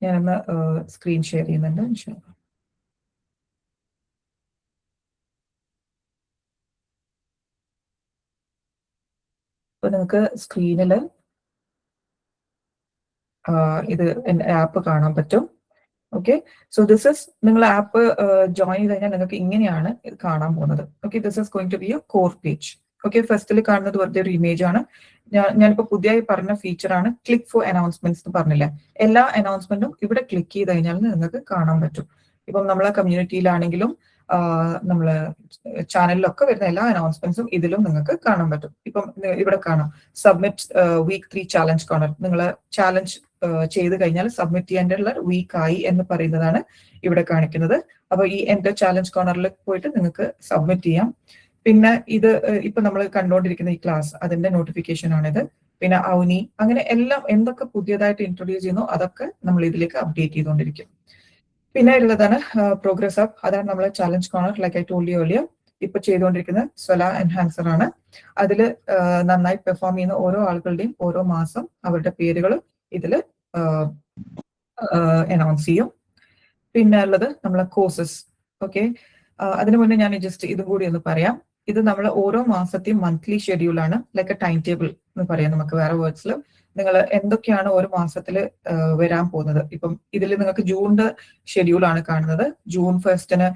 ഞാനൊന്ന് screen share ചെയ്യുന്നുണ്ട്. ഇൻഷാല്ലാ. അപ്പൊ നിങ്ങൾക്ക് സ്ക്രീനിൽ ഇത് ആപ്പ് കാണാൻ പറ്റും. ഓക്കെ, സോ ദിസ് ഇസ് നിങ്ങൾ ആപ്പ് ജോയിൻ ചെയ്ത് കഴിഞ്ഞാൽ നിങ്ങൾക്ക് ഇങ്ങനെയാണ് ഇത് കാണാൻ പോകുന്നത്. Okay, this is going to be a core page. Okay, ഫസ്റ്റിൽ കാണുന്നത് വെറുതെ ഒരു ഇമേജ് ആണ്. ഞാനിപ്പോ പുതിയതായി പറഞ്ഞ ഫീച്ചറാണ് ക്ലിക്ക് ഫോർ അനൗൺസ്മെന്റ്സ് എന്ന് പറഞ്ഞില്ലേ. എല്ലാ അനൗൺസ്മെന്റും ഇവിടെ ക്ലിക്ക് ചെയ്ത് കഴിഞ്ഞാൽ നിങ്ങൾക്ക് കാണാൻ പറ്റും. ഇപ്പം നമ്മളെ കമ്മ്യൂണിറ്റിയിലാണെങ്കിലും നമ്മള് ചാനലിലൊക്കെ വരുന്ന എല്ലാ അനൗൺസ്മെന്റ്സും ഇതിലും നിങ്ങൾക്ക് കാണാൻ പറ്റും. ഇപ്പം ഇവിടെ കാണാം സബ്മിറ്റ് വീക്ക് 3 ചാലഞ്ച് കോർണർ. നിങ്ങൾ ചാലഞ്ച് ചെയ്ത് കഴിഞ്ഞാൽ സബ്മിറ്റ് ചെയ്യാനുള്ള വീക്കായി എന്ന് പറയുന്നതാണ് ഇവിടെ കാണിക്കുന്നത്. അപ്പൊ ഈ എന്റെ ചാലഞ്ച് കോർണറിൽ പോയിട്ട് നിങ്ങൾക്ക് സബ്മിറ്റ് ചെയ്യാം. പിന്നെ ഇത് ഇപ്പൊ നമ്മൾ കണ്ടുകൊണ്ടിരിക്കുന്ന ഈ ക്ലാസ് അതിന്റെ നോട്ടിഫിക്കേഷൻ ആണിത്. പിന്നെ ഔനി, അങ്ങനെ എല്ലാം എന്തൊക്കെ പുതിയതായിട്ട് ഇൻട്രൊഡ്യൂസ് ചെയ്യുന്നു അതൊക്കെ നമ്മൾ ഇതിലേക്ക് അപ്ഡേറ്റ് ചെയ്തുകൊണ്ടിരിക്കും. പിന്നെ ഉള്ളതാണ് പ്രോഗ്രസ് അപ്പ്. അതാണ് നമ്മളെ challenge corner. Like I told you earlier, ഇപ്പൊ ചെയ്തുകൊണ്ടിരിക്കുന്ന സ്വല എൻഹാൻസർ ആണ്. അതിൽ നന്നായി പെർഫോം ചെയ്യുന്ന ഓരോ ആളുകളുടെയും ഓരോ മാസം അവരുടെ പേരുകൾ ഇതിൽ അനൗൺസ് ചെയ്യും. പിന്നെ ഉള്ളത് നമ്മളെ കോഴ്സസ്. ഓക്കെ, അതിനു മുന്നേ ഞാൻ ജസ്റ്റ് ഇതും കൂടി ഒന്ന് പറയാം. ഇത് നമ്മൾ ഓരോ മാസത്തെയും മന്ത്ലി ഷെഡ്യൂൾ ആണ്. ലൈക്ക് എ ടൈം ടേബിൾ എന്ന് പറയാം നമുക്ക് വേറെ വേർഡ്സിൽ. നിങ്ങൾ എന്തൊക്കെയാണ് ഒരു മാസത്തിൽ വരാൻ പോകുന്നത്. ഇപ്പം ഇതിൽ നിങ്ങൾക്ക് ജൂണിന്റെ ഷെഡ്യൂൾ ആണ് കാണുന്നത്. ജൂൺ 1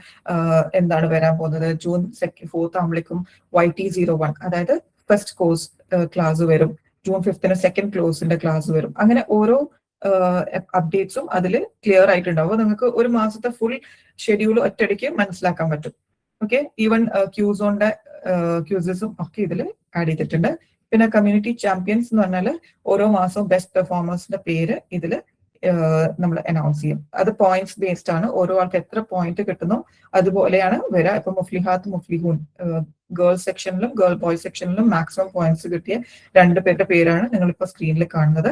എന്താണ് വരാൻ പോകുന്നത്. ജൂൺ 4 ആകുമ്പോഴേക്കും YT01 അതായത് ഫസ്റ്റ് കോഴ്സ് ക്ലാസ് വരും. ജൂൺ 5 സെക്കൻഡ് ക്ലോസിന്റെ ക്ലാസ് വരും. അങ്ങനെ ഓരോ അപ്ഡേറ്റ്സും അതിൽ ക്ലിയർ ആയിട്ടുണ്ടാവും. നിങ്ങൾക്ക് ഒരു മാസത്തെ ഫുൾ ഷെഡ്യൂൾ ഒറ്റയടിക്ക് മനസ്സിലാക്കാൻ പറ്റും. ഓക്കെ, ഈവൻ ക്യൂസോന്റെ ക്യൂസസും ഒക്കെ ഇതിൽ ആഡ് ചെയ്തിട്ടുണ്ട്. പിന്നെ കമ്മ്യൂണിറ്റി ചാമ്പ്യൻസ് എന്ന് പറഞ്ഞാൽ ഓരോ മാസവും ബെസ്റ്റ് പെർഫോമേഴ്സിന്റെ പേര് ഇതിൽ നമ്മൾ അനൗൺസ് ചെയ്യും. അത് പോയിന്റ്സ് ബേസ്ഡ് ആണ്. ഓരോ ആൾക്ക് എത്ര പോയിന്റ് കിട്ടുന്നു അതുപോലെയാണ് വരിക. ഇപ്പൊ മുഫ്ലിഹാത്ത് മുഫ്ലിഹൂൻ ഗേൾസ് സെക്ഷനിലും ഗേൾ ബോയ്സ് സെക്ഷനിലും മാക്സിമം പോയിന്റ്സ് കിട്ടിയ 2 പേരുടെ പേരാണ് നിങ്ങളിപ്പോ സ്ക്രീനിൽ കാണുന്നത്.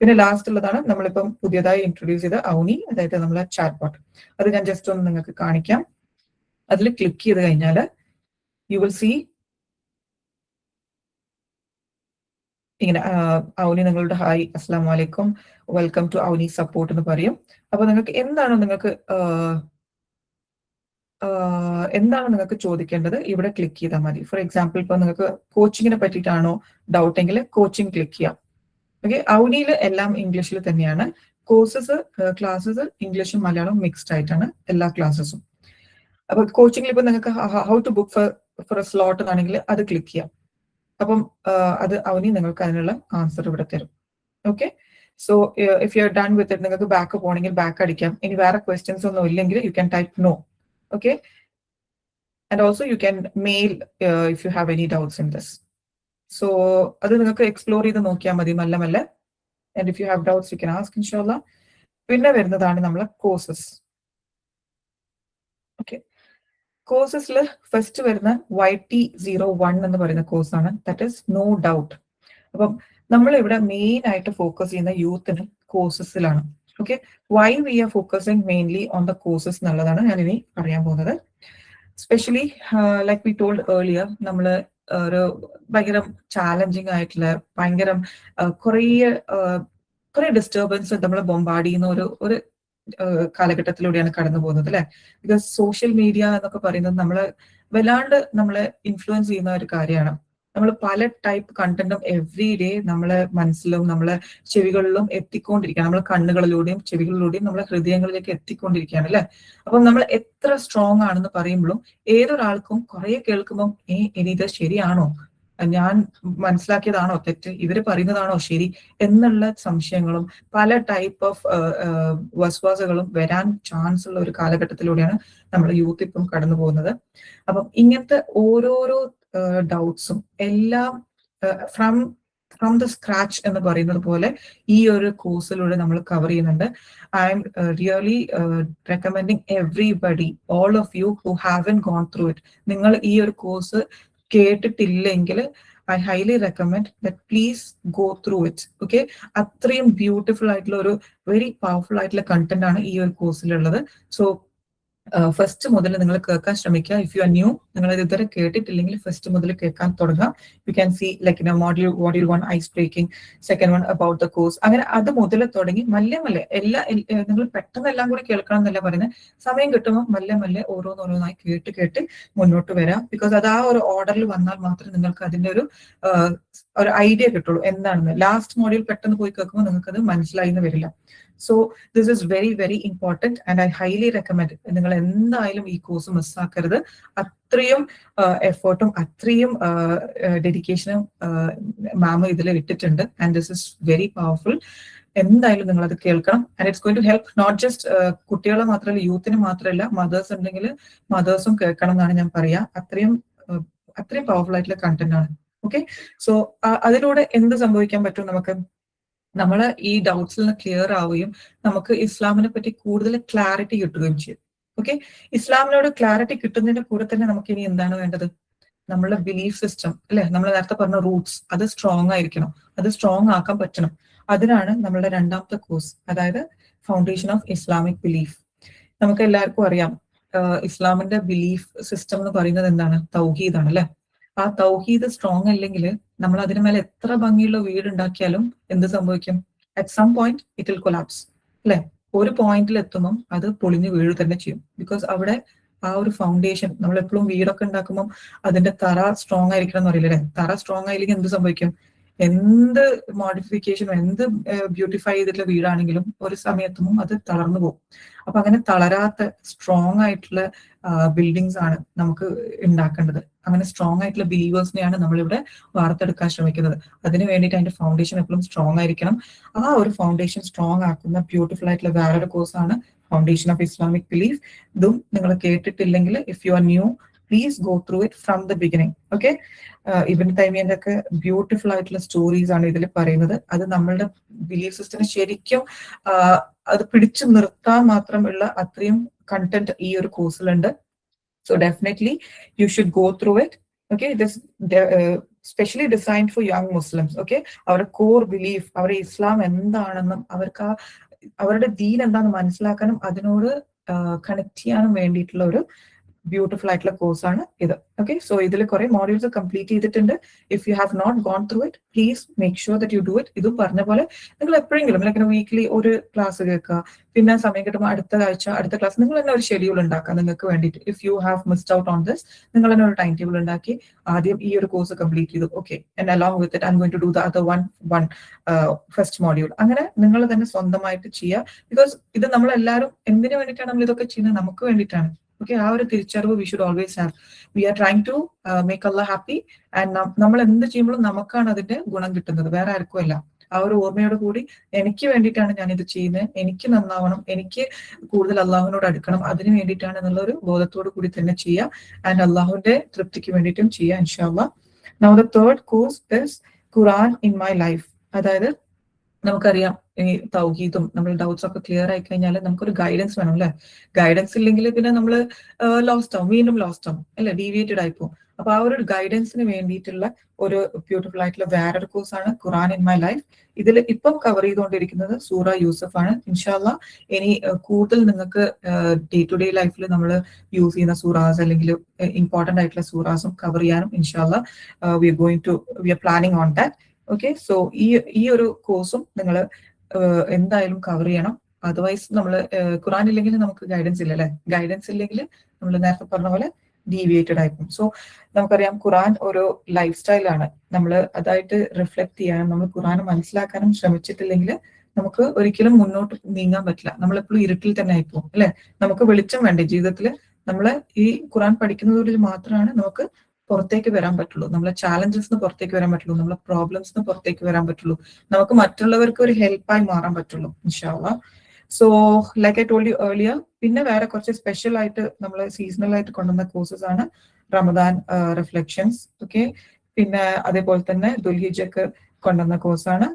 പിന്നെ ലാസ്റ്റ് ഉള്ളതാണ് നമ്മളിപ്പം പുതിയതായി ഇൻട്രൊഡ്യൂസ് ചെയ്ത ഔനി, അതായത് നമ്മളെ ചാറ്റ് ബോട്ട്. അത് ഞാൻ ജസ്റ്റ് ഒന്ന് നിങ്ങൾക്ക് കാണിക്കാം. അതിൽ ക്ലിക്ക് ചെയ്ത് കഴിഞ്ഞാൽ യു വിൽ സീ ഇങ്ങനെ ഔനി നിങ്ങളുടെ ഹായ് അസ്സലാമു അലൈക്കും വെൽക്കം ടു ഔനി സപ്പോർട്ട് എന്ന് പറയും. അപ്പൊ നിങ്ങൾക്ക് എന്താണ് നിങ്ങൾക്ക് ചോദിക്കേണ്ടത് ഇവിടെ ക്ലിക്ക് ചെയ്താൽ മതി. ഫോർ എക്സാമ്പിൾ ഇപ്പൊ നിങ്ങൾക്ക് കോച്ചിങ്ങിനെ പറ്റിയിട്ടാണോ ഡൗട്ട് എങ്കിൽ കോച്ചിങ് ക്ലിക്ക് ചെയ്യാം. ഓക്കെ, ഔനിയിൽ എല്ലാം ഇംഗ്ലീഷിൽ തന്നെയാണ്. കോഴ്സസ് ക്ലാസ്സസ് ഇംഗ്ലീഷും മലയാളവും മിക്സ്ഡ് ആയിട്ടാണ് എല്ലാ ക്ലാസ്സസും. അപ്പൊ കോച്ചിങ്ങിൽ ഇപ്പൊ നിങ്ങൾക്ക് how to book for a slot എന്നാണെങ്കിൽ അത് ക്ലിക്ക് ചെയ്യാം. അപ്പം അത് ഔനി നിങ്ങൾക്ക് അതിനുള്ള ആൻസർ ഇവിടെ തരും. Okay, so if you are done with it നിങ്ങൾക്ക് ബാക്ക് പോകണമെങ്കിൽ ബാക്ക് അടിക്കാം. ഇനി വേറെ ക്വസ്റ്റ്യൻസ് ഒന്നും ഇല്ലെങ്കിൽ you can type no. Okay, and also you can mail if you have any doubts in this. So അത് നിങ്ങൾക്ക് എക്സ്പ്ലോർ ചെയ്ത് നോക്കിയാൽ മതി മെല്ലെ മെല്ലെ. And if you have doubts you can ask ഇൻഷാല്ലാ. പിന്നെ വരുന്നതാണ് നമ്മളെ കോഴ്സസ്. ഓക്കെ, കോഴ്സസിൽ ഫസ്റ്റ് വരുന്ന YT01 എന്ന് പറയുന്ന കോഴ്സാണ്. That is no doubt. അപ്പം നമ്മൾ ഇവിടെ മെയിൻ ആയിട്ട് ഫോക്കസ് ചെയ്യുന്ന യൂത്തിന് കോഴ്സസിലാണ്. Okay, why we are focusing mainly on the courses എന്നുള്ളതാണ് ഞാൻ ഇനി പറയാൻ പോകുന്നത്. Specially like we told earlier, നമ്മൾ ഒരു ഭയങ്കര ചാലഞ്ചിങ് ആയിട്ടുള്ള ഭയങ്കര കുറെ ഡിസ്റ്റർബൻസ് നമ്മളെ ബൊമ്പാഡ് ചെയ്യുന്ന ഒരു കാലഘട്ടത്തിലൂടെയാണ് കടന്നു പോകുന്നത് അല്ലെ. ബിക്കോസ് സോഷ്യൽ മീഡിയ എന്നൊക്കെ പറയുന്നത് വല്ലാണ്ട് നമ്മളെ ഇൻഫ്ലുവൻസ് ചെയ്യുന്ന ഒരു കാര്യമാണ്. നമ്മൾ പല ടൈപ്പ് കണ്ടന്റും എവറി ഡേ നമ്മളെ മനസ്സിലും നമ്മളെ ചെവികളിലും എത്തിക്കൊണ്ടിരിക്കുകയാണ്. നമ്മളെ കണ്ണുകളിലൂടെയും ചെവികളിലൂടെയും നമ്മളെ ഹൃദയങ്ങളിലേക്ക് എത്തിക്കൊണ്ടിരിക്കുകയാണ് അല്ലെ. അപ്പൊ നമ്മൾ എത്ര സ്ട്രോങ് ആണെന്ന് പറയുമ്പോഴും ഏതൊരാൾക്കും കുറെ കേൾക്കുമ്പോൾ ഇനി ഇത് ശരിയാണോ, ഞാൻ മനസ്സിലാക്കിയതാണോ തെറ്റ്, ഇവര് പറയുന്നതാണോ ശരി എന്നുള്ള സംശയങ്ങളും പല ടൈപ്പ് ഓഫ് വസ്വാസകളും വരാൻ ചാൻസ് ഉള്ള ഒരു കാലഘട്ടത്തിലൂടെയാണ് നമ്മുടെ യൂത്ത് ഇപ്പം കടന്നു പോകുന്നത്. അപ്പം ഇങ്ങനത്തെ ഓരോരോ ഡൗട്ട്സും എല്ലാം ഫ്രം ദ സ്ക്രാച്ച് എന്ന് പറയുന്നത് പോലെ ഈ ഒരു കോഴ്സിലൂടെ നമ്മൾ കവർ ചെയ്യുന്നുണ്ട്. I am really recommending everybody, all of you who haven't gone through it. നിങ്ങൾ ഈ ഒരു കോഴ്സ് കേട്ടിട്ടില്ലെങ്കിൽ I highly recommend that please go through it. Okay, അത്രയും ബ്യൂട്ടിഫുൾ ആയിട്ടുള്ള ഒരു വെരി പവർഫുൾ ആയിട്ടുള്ള കണ്ടന്റ് ആണ് ഈ ഒരു കോഴ്സിലുള്ളത്. സോ ഫസ്റ്റ് മുതൽ നിങ്ങൾ കേൾക്കാൻ ശ്രമിക്കുക. ഇഫ് യു ആർ ന്യൂ നിങ്ങൾ ഇത് ഇതുവരെ കേട്ടിട്ടില്ലെങ്കിൽ ഫസ്റ്റ് മുതൽ കേൾക്കാൻ തുടങ്ങാം. You can see like module 1 ice breaking, second one about the course, അങ്ങനെ അത് മുതൽ തുടങ്ങി മെല്ലെ നിങ്ങൾ പെട്ടെന്ന് എല്ലാം കൂടി കേൾക്കണം എന്നല്ല പറയുന്നത്. സമയം കിട്ടുമ്പോൾ മെല്ലെ ഓരോന്നോരോന്നായി കേട്ട് മുന്നോട്ട് വരാം. ബിക്കോസ് അത് ആ ഒരു ഓർഡറിൽ വന്നാൽ മാത്രമേ നിങ്ങൾക്ക് അതിന്റെ ഒരു ഐഡിയ കിട്ടുള്ളൂ എന്താണെന്ന്. ലാസ്റ്റ് മോഡ്യൂൾ പെട്ടെന്ന് പോയി കേൾക്കുമ്പോൾ നിങ്ങൾക്ക് അത് മനസ്സിലായി എന്ന് വരില്ല. So this is very very important and I highly recommend. നിങ്ങൾ എന്തായാലും ഈ കോഴ്സ് മിസ്സാക്കരുത്. അത്രയും എഫേർട്ടും അത്രയും ഡെഡിക്കേഷനും മാം ഇതിൽ ഇട്ടിട്ടുണ്ട്. And this is very powerful. എന്തായാലും നിങ്ങൾ അത് കേൾക്കണം. And it's going to help not just കുട്ടികളെ മാത്രമല്ല, യൂത്തിന് മാത്രമല്ല, മദേഴ്സ് ഉണ്ടെങ്കിൽ മദേഴ്സും കേൾക്കണം എന്നാണ് ഞാൻ പറയാ. അത്രയും പവർഫുൾ ആയിട്ടുള്ള കണ്ടന്റ് ആണ്. ഓക്കെ, സോ അതിലൂടെ എന്ത് സംഭവിക്കാൻ പറ്റും? നമ്മൾ ഈ ഡൗട്ട്സിൽ നിന്ന് ക്ലിയർ ആവുകയും നമുക്ക് ഇസ്ലാമിനെ പറ്റി കൂടുതൽ ക്ലാരിറ്റി കിട്ടുകയും ചെയ്യും. ഓക്കെ, ഇസ്ലാമിനോട് ക്ലാരിറ്റി കിട്ടുന്നതിന്റെ കൂടെ തന്നെ നമുക്ക് ഇനി എന്താണ് വേണ്ടത്? നമ്മളുടെ ബിലീഫ് സിസ്റ്റം അല്ലെ, നമ്മൾ നേരത്തെ പറഞ്ഞ റൂട്ട്സ്, അത് സ്ട്രോങ് ആയിരിക്കണം, അത് സ്ട്രോങ് ആക്കാൻ പറ്റണം. അതിനാണ് നമ്മളുടെ രണ്ടാമത്തെ കോഴ്സ്, അതായത് ഫൗണ്ടേഷൻ ഓഫ് ഇസ്ലാമിക് ബിലീഫ്. നമുക്ക് എല്ലാവർക്കും അറിയാം ഇസ്ലാമിന്റെ ബിലീഫ് സിസ്റ്റം എന്ന് പറയുന്നത് എന്താണ്? തൗഹീദ് ആണ് അല്ലെ. ആ തൗഹീദ് സ്ട്രോങ് അല്ലെങ്കിൽ നമ്മൾ അതിന് മേലെ എത്ര ഭംഗിയുള്ള വീട് ഉണ്ടാക്കിയാലും എന്ത് സംഭവിക്കും? At some point it will collapse അല്ലെ. ഒരു പോയിന്റിൽ എത്തുമ്പം അത് പൊളിഞ്ഞു വീഴു തന്നെ ചെയ്യും. ബിക്കോസ് അവിടെ ആ ഒരു ഫൗണ്ടേഷൻ, നമ്മൾ എപ്പോഴും വീടൊക്കെ ഉണ്ടാക്കുമ്പോൾ അതിന്റെ തറ സ്ട്രോങ് ആയിരിക്കണം എന്ന് പറയില്ലേ? തറ സ്ട്രോങ് ആയില്ലെങ്കിൽ എന്ത് സംഭവിക്കും? എന്ത് മോഡിഫിക്കേഷനും എന്ത് ബ്യൂട്ടിഫൈ ചെയ്തിട്ടുള്ള വീടാണെങ്കിലും ഒരു സമയത്തും അത് തളർന്നു പോകും. അപ്പൊ അങ്ങനെ തളരാത്ത സ്ട്രോങ് ആയിട്ടുള്ള ബിൽഡിങ്സ് ആണ് നമുക്ക് ഉണ്ടാക്കേണ്ടത്. അങ്ങനെ സ്ട്രോങ് ആയിട്ടുള്ള ബിലീവേഴ്സിനെയാണ് നമ്മളിവിടെ വാർത്തെടുക്കാൻ ശ്രമിക്കുന്നത്. അതിന് വേണ്ടിയിട്ട് അതിന്റെ ഫൗണ്ടേഷൻ എപ്പോഴും സ്ട്രോങ് ആയിരിക്കണം. ആ ഒരു ഫൗണ്ടേഷൻ സ്ട്രോങ് ആക്കുന്ന ബ്യൂട്ടിഫുൾ ആയിട്ടുള്ള വേറൊരു കോഴ്സാണ് ഫൗണ്ടേഷൻ ഓഫ് ഇസ്ലാമിക് ബിലീഫ്. ഇതും നിങ്ങൾ കേട്ടിട്ടില്ലെങ്കിൽ, if you are new, please go through it from the beginning. Okay, Ibn തൈമിയന്റെ ഒക്കെ ബ്യൂട്ടിഫുൾ ആയിട്ടുള്ള സ്റ്റോറീസ് ആണ് ഇതിൽ പറയുന്നത്. അത് നമ്മളുടെ ബിലീഫ് സിസ്റ്റത്തിന് ശരിക്കും അത് പിടിച്ചു നിർത്താൻ മാത്രമുള്ള അത്രയും കണ്ടന്റ് ഈ ഒരു കോഴ്സിലുണ്ട്. So definitely you should go through it. Okay, this specially designed for young Muslims. Okay, അവരുടെ കോർ ബിലീഫ്, അവരുടെ ഇസ്ലാം എന്താണെന്നും അവർക്ക് അവരുടെ ദീൻ എന്താണെന്ന് മനസ്സിലാക്കാനും അതിനോട് കണക്ട് ചെയ്യാനും വേണ്ടിയിട്ടുള്ള ഒരു ബ്യൂട്ടിഫുൾ ആയിട്ടുള്ള കോഴ്സാണ് ഇത്. ഓക്കെ, സോ ഇതിൽ കുറെ മോഡ്യൂൾസ് കംപ്ലീറ്റ് ചെയ്തിട്ടുണ്ട്. If you have not gone through it, please make sure that you do it. ഇതും പറഞ്ഞ പോലെ നിങ്ങൾ എപ്പോഴെങ്കിലും ലൈക്ക് വീക്ക്ലി ഒരു ക്ലാസ് കേൾക്കുക, പിന്നെ സമയം കിട്ടുമ്പോൾ അടുത്ത ആഴ്ച അടുത്ത ക്ലാസ്, നിങ്ങൾ തന്നെ ഒരു ഷെഡ്യൂൾ ഉണ്ടാക്കുക നിങ്ങൾക്ക് വേണ്ടിയിട്ട്. If you have missed out on this, നിങ്ങൾ തന്നെ ഒരു ടൈം ടേബിൾ ഉണ്ടാക്കി ആദ്യം ഈ ഒരു കോഴ്സ് കംപ്ലീറ്റ് ചെയ്തു. Okay, and along with it I am going to do the other one first module. അങ്ങനെ നിങ്ങൾ തന്നെ സ്വന്തമായിട്ട് ചെയ്യുക. ബിക്കോസ് ഇത് നമ്മളെല്ലാവരും എന്തിനു വേണ്ടിയിട്ടാണ് നമ്മൾ ഇതൊക്കെ ചെയ്യുന്നത്? നമുക്ക് വേണ്ടിയിട്ടാണ്. ഓക്കെ, ആ ഒരു തിരിച്ചറിവ് we should always have. We are trying to make അല്ലാഹ് ഹാപ്പി. ആൻഡ് നമ്മൾ എന്ത് ചെയ്യുമ്പോഴും നമുക്കാണ് അതിന്റെ ഗുണം കിട്ടുന്നത്, വേറെ ആർക്കും അല്ല. ആ ഒരു ഓർമ്മയോട് കൂടി എനിക്ക് വേണ്ടിയിട്ടാണ് ഞാൻ ഇത് ചെയ്യുന്നത്, എനിക്ക് നന്നാവണം, എനിക്ക് കൂടുതൽ അള്ളാഹുവിനോട് അടുക്കണം, അതിന് വേണ്ടിയിട്ടാണ് എന്നുള്ള ഒരു ബോധത്തോട് കൂടി തന്നെ ചെയ്യുക. ആൻഡ് അള്ളാഹുവിന്റെ തൃപ്തിക്ക് വേണ്ടിയിട്ടും ചെയ്യുക ഇൻഷാ അല്ലാഹ്. Now the third course is Quran in my life. അതായത് നമുക്കറിയാം ഈ തൗഹീദും നമ്മൾ ഡൗട്ട്സ് ഒക്കെ ക്ലിയർ ആയി കഴിഞ്ഞാൽ നമുക്കൊരു ഗൈഡൻസ് വേണം അല്ലെ. ഗൈഡൻസ് ഇല്ലെങ്കിൽ പിന്നെ നമ്മൾ ലോസ്റ്റ് ആവും, വീണ്ടും ലോസ്റ്റ് ആവും അല്ലെ, ഡീവിയേറ്റഡ് ആയിപ്പോവും. അപ്പൊ ആ ഒരു ഗൈഡൻസിന് വേണ്ടിയിട്ടുള്ള ഒരു ബ്യൂട്ടിഫുൾ ആയിട്ടുള്ള വേറൊരു കോഴ്സാണ് ഖുർആൻ ഇൻ മൈ ലൈഫ്. ഇതിൽ ഇപ്പം കവർ ചെയ്തുകൊണ്ടിരിക്കുന്നത് സൂറ യൂസഫ് ആണ്. ഇൻഷാ അല്ലാഹ് ഇനി കൂടുതൽ നിങ്ങൾക്ക് ഡേ ടു ഡേ ലൈഫിൽ നമ്മൾ യൂസ് ചെയ്യുന്ന സൂറാസ് അല്ലെങ്കിൽ ഇമ്പോർട്ടന്റ് ആയിട്ടുള്ള സൂറാസും കവർ ചെയ്യാനും ഇൻഷാ അല്ലാഹ് we are planning on that. Okay, so ഈ ഒരു കോഴ്സും നിങ്ങൾ എന്തായാലും കവർ ചെയ്യണം. അതർവൈസ് നമ്മൾ ഖുർആൻ ഇല്ലെങ്കിൽ നമുക്ക് ഗൈഡൻസ് ഇല്ല അല്ലെ. ഗൈഡൻസ് ഇല്ലെങ്കിൽ നമ്മൾ നേരത്തെ പറഞ്ഞ പോലെ ഡീവിയേറ്റഡ് ആയിരിക്കും. സോ നമുക്കറിയാം ഖുർആൻ ഒരു ലൈഫ് സ്റ്റൈലാണ്. നമ്മൾ അതായിട്ട് റിഫ്ലക്ട് ചെയ്യാനും നമ്മൾ ഖുർആൻ മനസ്സിലാക്കാനും ശ്രമിച്ചിട്ടില്ലെങ്കിൽ നമുക്ക് ഒരിക്കലും മുന്നോട്ട് നീങ്ങാൻ പറ്റില്ല. നമ്മളെപ്പോഴും ഇരുട്ടിൽ തന്നെ ആയിപ്പോകും അല്ലെ. നമുക്ക് വെളിച്ചം വേണ്ടേ ജീവിതത്തിൽ? നമ്മൾ ഈ ഖുർആൻ പഠിക്കുന്നതിൽ മാത്രമാണ് നമുക്ക് പുറത്തേക്ക് വരാൻ പറ്റുള്ളൂ, നമ്മളെ ചാലഞ്ചസിന് പുറത്തേക്ക് വരാൻ പറ്റുള്ളൂ, നമ്മളെ പ്രോബ്ലംസിന് പുറത്തേക്ക് വരാൻ പറ്റുള്ളൂ, നമുക്ക് മറ്റുള്ളവർക്ക് ഒരു ഹെൽപ്പായി മാറാൻ പറ്റുള്ളൂ ഇൻഷാ അല്ലാഹ്. So like I told you earlier, പിന്നെ വേറെ കുറച്ച് സ്പെഷ്യൽ ആയിട്ട് നമ്മൾ സീസണൽ ആയിട്ട് കൊണ്ടുവന്ന കോഴ്സസ് ആണ് റമദാൻ റിഫ്ലക്ഷൻസ്. ഓക്കെ, പിന്നെ അതേപോലെ തന്നെ ദുൽഹിജ്ജക്ക് കൊണ്ടുവന്ന കോഴ്സാണ്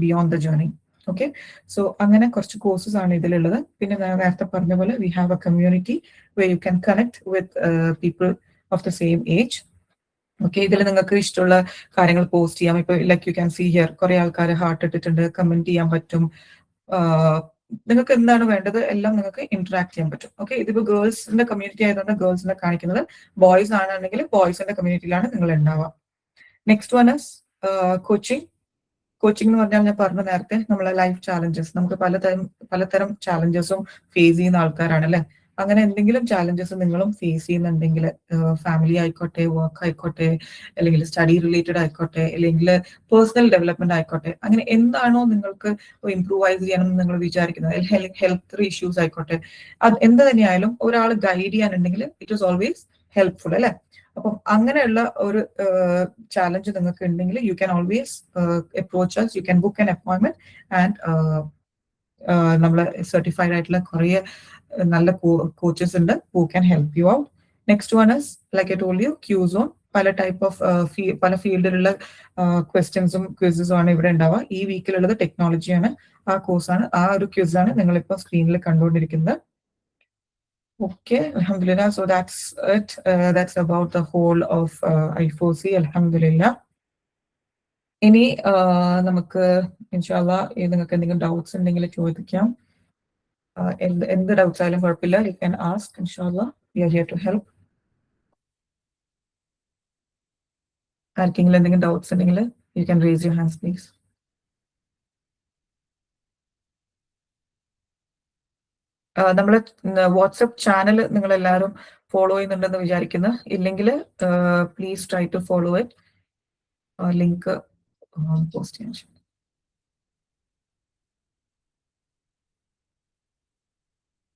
beyond the journey. Okay, so അങ്ങനെ കുറച്ച് കോഴ്സസ് ആണ് ഇതിലുള്ളത്. പിന്നെ ഞാൻ നേരത്തെ പറഞ്ഞ പോലെ we have A community where you can connect with people of the same age. Okay, ഇതിൽ നിങ്ങൾക്ക് ഇഷ്ടമുള്ള കാര്യങ്ങൾ പോസ്റ്റ് ചെയ്യാം. ഇപ്പൊ like you can see here കുറെ ആൾക്കാർ ഹാർട്ട് ഇട്ടിട്ടുണ്ട്, കമന്റ് ചെയ്യാൻ പറ്റും, നിങ്ങൾക്ക് എന്താണ് വേണ്ടത് എല്ലാം നിങ്ങൾക്ക് ഇന്ററാക്ട് ചെയ്യാൻ പറ്റും. ഓക്കെ, ഇതിപ്പോ ഗേൾസിന്റെ കമ്മ്യൂണിറ്റി ആയതുകൊണ്ട് ഗേൾസിനെ കാണിക്കുന്നത്, ബോയ്സ് ആണെന്നുണ്ടെങ്കിൽ ബോയ്സിന്റെ കമ്മ്യൂണിറ്റിയിലാണ് നിങ്ങൾ ഉണ്ടാവുക. Next one is coaching. Coaching എന്ന് പറഞ്ഞാൽ ഞാൻ പറഞ്ഞ നേരത്തെ നമ്മളെ ലൈഫ് ചാലഞ്ചസ്, നമുക്ക് പലതരം ചാലഞ്ചസും ഫേസ് ചെയ്യുന്ന ആൾക്കാരാണ് അല്ലെ. അങ്ങനെ എന്തെങ്കിലും ചാലഞ്ചസ് നിങ്ങളും ഫേസ് ചെയ്യുന്നുണ്ടെങ്കിൽ, ഫാമിലി ആയിക്കോട്ടെ, വർക്ക് ആയിക്കോട്ടെ, അല്ലെങ്കിൽ സ്റ്റഡി റിലേറ്റഡ് ആയിക്കോട്ടെ, അല്ലെങ്കിൽ പേഴ്സണൽ ഡെവലപ്മെന്റ് ആയിക്കോട്ടെ, അങ്ങനെ എന്താണോ നിങ്ങൾക്ക് ഇംപ്രൂവൈസ് ചെയ്യണമെന്ന് നിങ്ങൾ വിചാരിക്കുന്നത്, ഹെൽത്ത് ഇഷ്യൂസ് ആയിക്കോട്ടെ, അത് എന്ത് തന്നെയായാലും ഒരാൾ ഗൈഡ് ചെയ്യാനുണ്ടെങ്കിൽ ഇറ്റ് ഈസ് ഓൾവേസ് ഹെൽപ്ഫുൾ അല്ലെ. അപ്പം അങ്ങനെയുള്ള ഒരു ചാലഞ്ച് നിങ്ങൾക്ക് ഉണ്ടെങ്കിൽ you can always approach us, you can book an appointment and നമ്മളെ സർട്ടിഫൈഡ് ആയിട്ടുള്ള കുറേ നല്ല കോച്ചസ് ഉണ്ട് who can help you out. Next one is like I told you ക്യൂസോൺ. പല ടൈപ്പ് ഓഫ് പല ഫീൽഡിലുള്ള ക്വസ്റ്റ്യൻസും ക്വിസസും ആണ് ഇവിടെ ഉണ്ടാവുക. ഈ വീക്കിലുള്ളത് ടെക്നോളജിയാണ്, ആ കോഴ്സാണ്, ആ ഒരു ക്വിസാണ് നിങ്ങളിപ്പോൾ സ്ക്രീനിൽ കണ്ടുകൊണ്ടിരിക്കുന്നത്. Okay, Alhamdulillah. So that's it. That's about the whole of I4C. Alhamdulillah. ഇനി നമുക്ക് ഇൻഷാല്ല നിങ്ങൾക്ക് എന്തെങ്കിലും ഡൗട്ട്സ് ഉണ്ടെങ്കിൽ ചോദിക്കാം. എന്ത് ഡൗട്ട്സ് ആയാലും കുഴപ്പമില്ല, യു ക്യാൻ ആസ്ക്. ഇൻഷാല്ല we are here to help. ആർക്കെങ്കിലും എന്തെങ്കിലും ഡൗട്ട്സ് ഉണ്ടെങ്കിൽ you can raise your hands please. നമ്മളെ വാട്സപ്പ് ചാനൽ നിങ്ങൾ എല്ലാവരും ഫോളോ ചെയ്യുന്നുണ്ടെന്ന് വിചാരിക്കുന്നു. ഇല്ലെങ്കിൽ please try to follow it. Link post ചെയ്യാൻ.